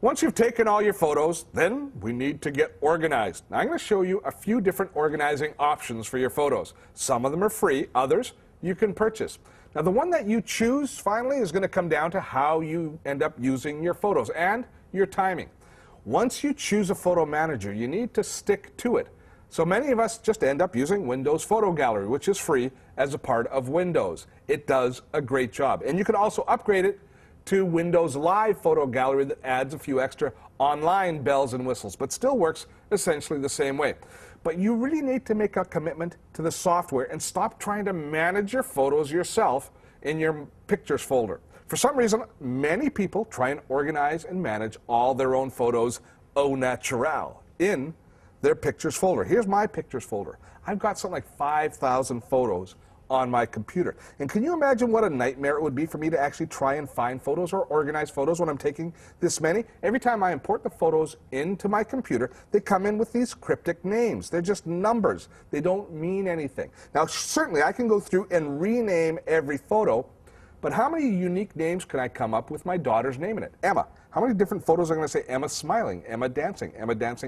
Once you've taken all your photos, then we need to get organized. Now, I'm going to show you a few different organizing options for your photos. Some of them are free, others you can purchase. Now, the one that you choose finally is going to come down to how you end up using your photos and your timing. Once you choose a photo manager, you need to stick to it. So many of us just end up using Windows Photo Gallery, which is free as a part of Windows. It does a great job. And you can also upgrade it to Windows Live Photo Gallery that adds a few extra online bells and whistles, but still works essentially the same way. But you really need to make a commitment to the software and stop trying to manage your photos yourself in your pictures folder. For some reason, many people try and organize and manage all their own photos au naturel in their pictures folder. Here's my pictures folder. I've got something like 5,000 photos on my computer. And can you imagine what a nightmare it would be for me to actually try and find photos or organize photos when I'm taking this many? Every time I import the photos into my computer, they come in with these cryptic names. They're just numbers. They don't mean anything. Now, certainly I can go through and rename every photo, but how many unique names can I come up with my daughter's name in it? Emma. How many different photos are going to say Emma smiling, Emma dancing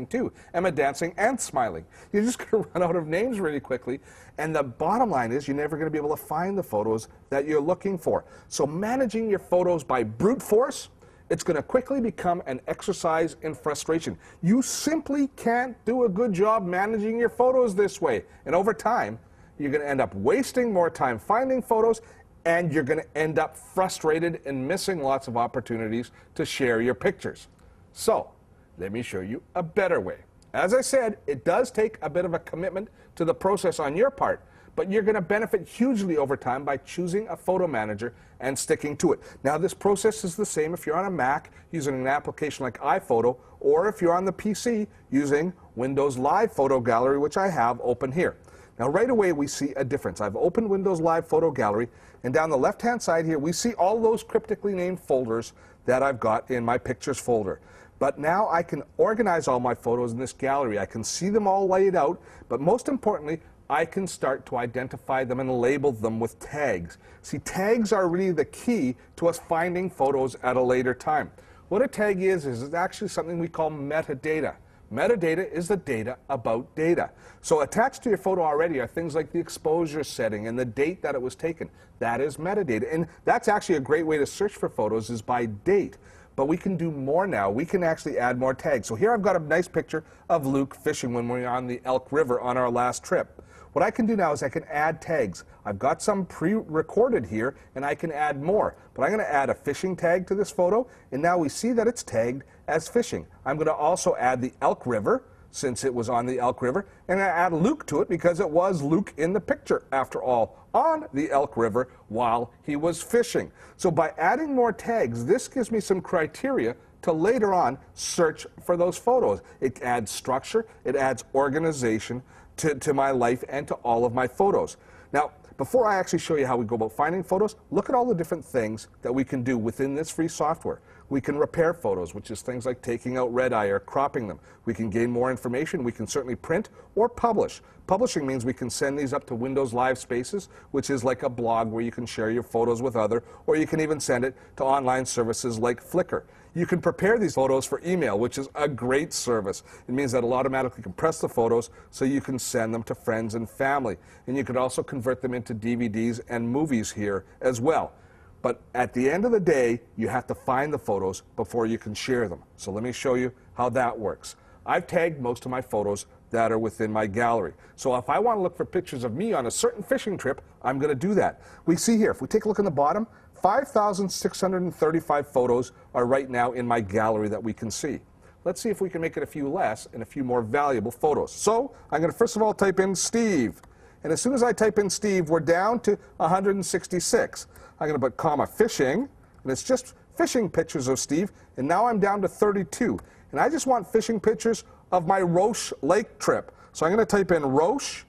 too, Emma dancing and smiling? You're just going to run out of names really quickly. And the bottom line is you're never going to be able to find the photos that you're looking for. So managing your photos by brute force, it's going to quickly become an exercise in frustration. You simply can't do a good job managing your photos this way. And over time, you're going to end up wasting more time finding photos, and you're going to end up frustrated and missing lots of opportunities to share your pictures. So, let me show you a better way. As I said, it does take a bit of a commitment to the process on your part, but you're going to benefit hugely over time by choosing a photo manager and sticking to it. Now, this process is the same if you're on a Mac using an application like iPhoto, or if you're on the PC using Windows Live Photo Gallery, which I have open here. Now, right away, we see a difference. I've opened Windows Live Photo Gallery, and down the left-hand side here, we see all those cryptically named folders that I've got in my Pictures folder. But now I can organize all my photos in this gallery. I can see them all laid out, but most importantly, I can start to identify them and label them with tags. See, tags are really the key to us finding photos at a later time. What a tag is it's actually something we call metadata. Metadata is the data about data. So attached to your photo already are things like the exposure setting and the date that it was taken. That is metadata. And that's actually a great way to search for photos, is by date. But we can do more now. We can actually add more tags. So here I've got a nice picture of Luke fishing when we were on the Elk River on our last trip. What I can do now is I can add tags. I've got some pre-recorded here, and I can add more. But I'm going to add a fishing tag to this photo, and now we see that it's tagged as fishing. I'm going to also add the Elk River, since it was on the Elk River, and I add Luke to it because it was Luke in the picture, after all, on the Elk River while he was fishing. So by adding more tags, this gives me some criteria to later on search for those photos. It adds structure, it adds organization to my life and to all of my photos. Now, before I actually show you how we go about finding photos, look at all the different things that we can do within this free software. We can repair photos, which is things like taking out red eye or cropping them. We can gain more information. We can certainly print or publish. Publishing means we can send these up to Windows Live Spaces, which is like a blog where you can share your photos with others, or you can even send it to online services like Flickr. You can prepare these photos for email, which is a great service. It means that it'll automatically compress the photos so you can send them to friends and family. And you can also convert them into DVDs and movies here as well. But at the end of the day, you have to find the photos before you can share them. So let me show you how that works. I've tagged most of my photos that are within my gallery. So if I want to look for pictures of me on a certain fishing trip, I'm going to do that. We see here, if we take a look in the bottom, 5,635 photos are right now in my gallery that we can see. Let's see if we can make it a few less and a few more valuable photos. So I'm going to first of all type in Steve. And as soon as I type in Steve, we're down to 166. I'm going to put comma fishing, and it's just fishing pictures of Steve, and now I'm down to 32. And I just want fishing pictures of my Roche Lake trip. So I'm going to type in Roche,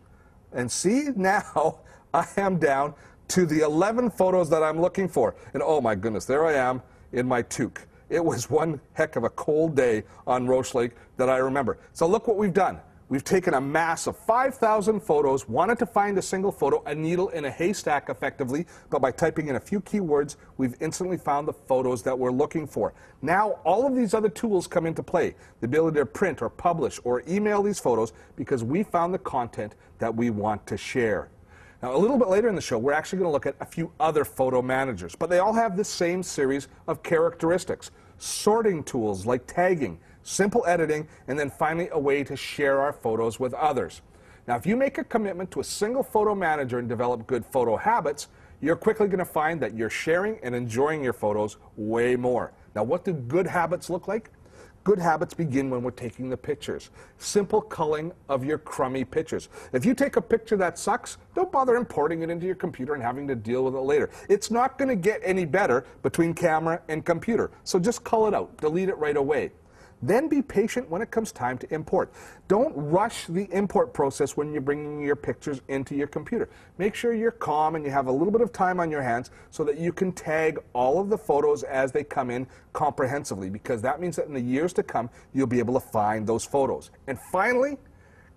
and see, now I am down to the 11 photos that I'm looking for. And oh my goodness, there I am in my toque. It was one heck of a cold day on Roche Lake that I remember. So look what we've done. We've taken a mass of 5,000 photos, wanted to find a single photo, a needle in a haystack effectively, but by typing in a few keywords, we've instantly found the photos that we're looking for. Now, all of these other tools come into play, the ability to print or publish or email these photos because we found the content that we want to share. Now, a little bit later in the show, we're actually going to look at a few other photo managers, but they all have the same series of characteristics. Sorting tools like tagging, simple editing, and then finally a way to share our photos with others. Now, if you make a commitment to a single photo manager and develop good photo habits, you're quickly going to find that you're sharing and enjoying your photos way more. Now, what do good habits look like? Good habits begin when we're taking the pictures. Simple culling of your crummy pictures. If you take a picture that sucks, don't bother importing it into your computer and having to deal with it later. It's not going to get any better between camera and computer. So just cull it out. Delete it right away. Then be patient when it comes time to import. Don't rush the import process when you're bringing your pictures into your computer. Make sure you're calm and you have a little bit of time on your hands so that you can tag all of the photos as they come in comprehensively, because that means that in the years to come, you'll be able to find those photos. And finally,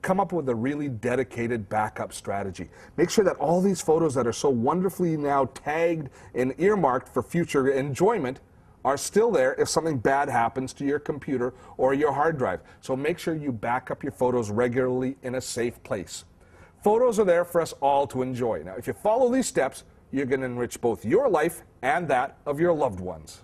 come up with a really dedicated backup strategy. Make sure that all these photos that are so wonderfully now tagged and earmarked for future enjoyment are still there if something bad happens to your computer or your hard drive. So make sure you back up your photos regularly in a safe place. Photos are there for us all to enjoy. Now, if you follow these steps, you're going to enrich both your life and that of your loved ones.